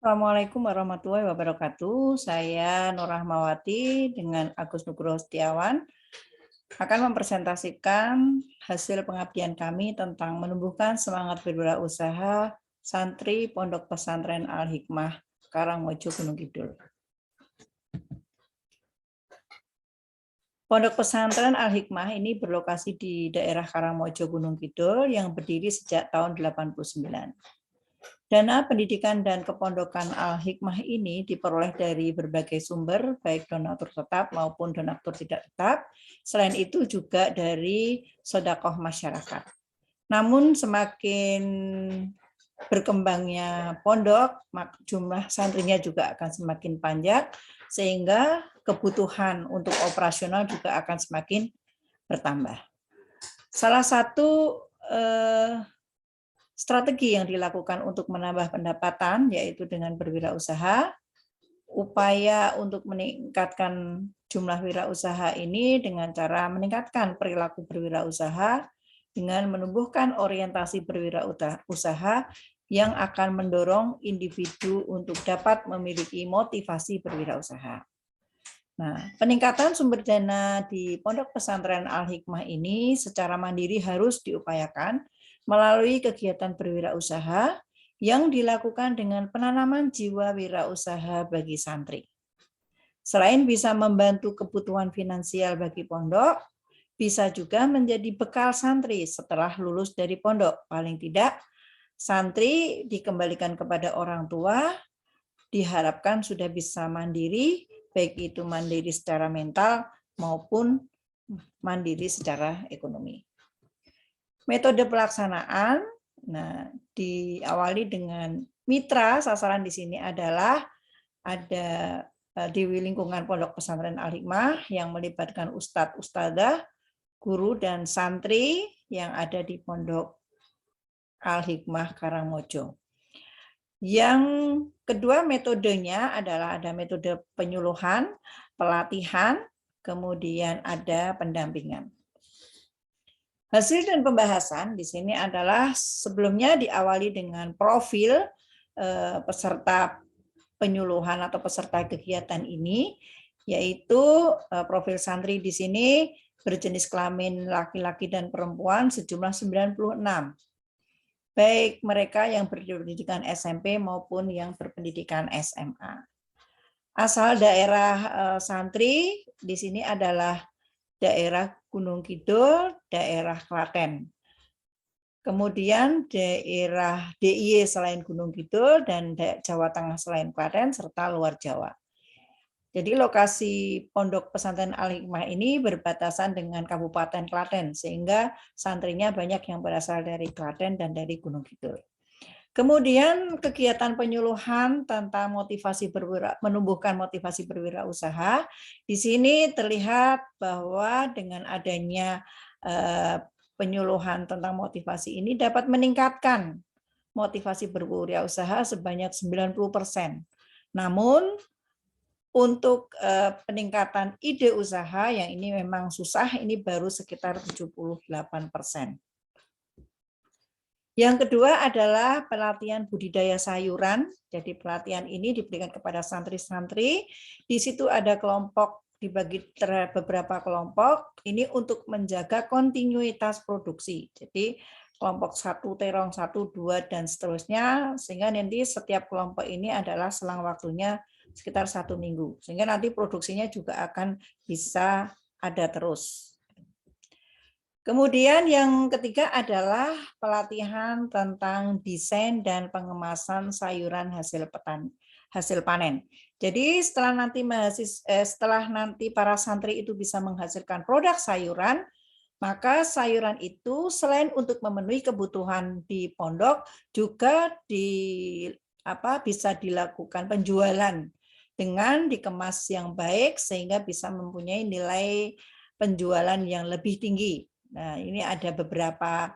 Assalamualaikum warahmatullahi wabarakatuh. Saya Nur Rahmawati dengan Agus Nugroho Setiawan akan mempresentasikan hasil pengabdian kami tentang menumbuhkan semangat berwirausaha santri Pondok Pesantren Al-Hikmah Karangmojo Gunung Kidul. Pondok Pesantren Al-Hikmah ini berlokasi di daerah Karangmojo Gunung Kidul yang berdiri sejak tahun 89. Dana pendidikan dan kepondokan Al-Hikmah ini diperoleh dari berbagai sumber, baik donatur tetap maupun donatur tidak tetap. Selain itu juga dari sedekah masyarakat. Namun semakin berkembangnya pondok, jumlah santrinya juga akan semakin panjang, sehingga kebutuhan untuk operasional juga akan semakin bertambah. Salah satu strategi yang dilakukan untuk menambah pendapatan yaitu dengan berwirausaha. Upaya untuk meningkatkan jumlah wirausaha ini dengan cara meningkatkan perilaku berwirausaha dengan menumbuhkan orientasi berwirausaha yang akan mendorong individu untuk dapat memiliki motivasi berwirausaha. Nah, peningkatan sumber dana di Pondok Pesantren Al-Hikmah ini secara mandiri harus diupayakan melalui kegiatan berwirausaha yang dilakukan dengan penanaman jiwa wirausaha bagi santri. Selain bisa membantu kebutuhan finansial bagi pondok, bisa juga menjadi bekal santri setelah lulus dari pondok. Paling tidak, santri dikembalikan kepada orang tua, diharapkan sudah bisa mandiri, baik itu mandiri secara mental maupun mandiri secara ekonomi. Metode pelaksanaan, nah diawali dengan mitra. Sasaran di sini adalah ada di lingkungan Pondok Pesantren Al-Hikmah yang melibatkan ustadz, ustadzah, guru dan santri yang ada di Pondok Al-Hikmah Karangmojo. Yang kedua metodenya adalah ada metode penyuluhan, pelatihan, kemudian ada pendampingan. Hasil dan pembahasan di sini adalah sebelumnya diawali dengan profil peserta penyuluhan atau peserta kegiatan ini, yaitu profil santri di sini berjenis kelamin laki-laki dan perempuan sejumlah 96. Baik mereka yang berpendidikan SMP maupun yang berpendidikan SMA. Asal daerah santri di sini adalah daerah Gunung Kidul, daerah Klaten. Kemudian daerah DIY selain Gunung Kidul dan Jawa Tengah selain Klaten serta luar Jawa. Jadi lokasi Pondok Pesantren Al-Hikmah ini berbatasan dengan Kabupaten Klaten sehingga santrinya banyak yang berasal dari Klaten dan dari Gunung Kidul. Kemudian kegiatan penyuluhan tentang menumbuhkan motivasi berwirausaha. Di sini terlihat bahwa dengan adanya penyuluhan tentang motivasi ini dapat meningkatkan motivasi berwirausaha sebanyak 90%. Namun untuk peningkatan ide usaha yang ini memang susah, ini baru sekitar 78%. Yang kedua adalah pelatihan budidaya sayuran. Jadi pelatihan ini diberikan kepada santri-santri. Di situ ada kelompok dibagi beberapa kelompok. Ini untuk menjaga kontinuitas produksi. Jadi kelompok 1, terong 1, 2, dan seterusnya. Sehingga nanti setiap kelompok ini adalah selang waktunya sekitar 1 minggu. Sehingga nanti produksinya juga akan bisa ada terus. Kemudian yang ketiga adalah pelatihan tentang desain dan pengemasan sayuran hasil panen. Jadi setelah nanti para santri itu bisa menghasilkan produk sayuran, maka sayuran itu selain untuk memenuhi kebutuhan di pondok juga bisa dilakukan penjualan dengan dikemas yang baik sehingga bisa mempunyai nilai penjualan yang lebih tinggi. Nah, ini ada beberapa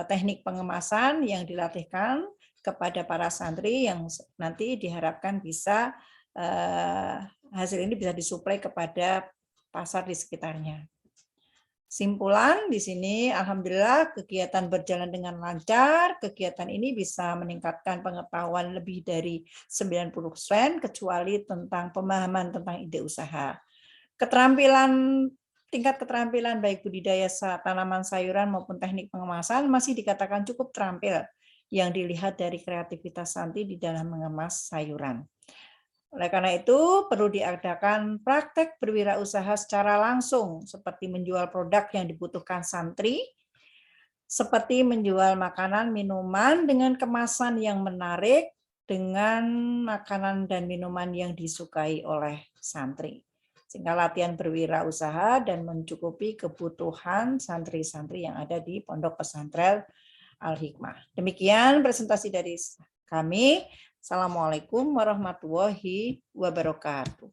teknik pengemasan yang dilatihkan kepada para santri yang nanti diharapkan bisa hasil ini bisa disuplai kepada pasar di sekitarnya. Simpulan di sini, alhamdulillah kegiatan berjalan dengan lancar. Kegiatan ini bisa meningkatkan pengetahuan lebih dari 90% kecuali tentang pemahaman tentang ide usaha. Tingkat keterampilan baik budidaya tanaman sayuran maupun teknik pengemasan masih dikatakan cukup terampil yang dilihat dari kreativitas Santi di dalam mengemas sayuran. Oleh karena itu, perlu diadakan praktek berwirausaha secara langsung, seperti menjual produk yang dibutuhkan santri, seperti menjual makanan, minuman dengan kemasan yang menarik, dengan makanan dan minuman yang disukai oleh santri. Sehingga latihan berwirausaha dan mencukupi kebutuhan santri-santri yang ada di Pondok Pesantren Al-Hikmah. Demikian presentasi dari kami. Assalamualaikum warahmatullahi wabarakatuh.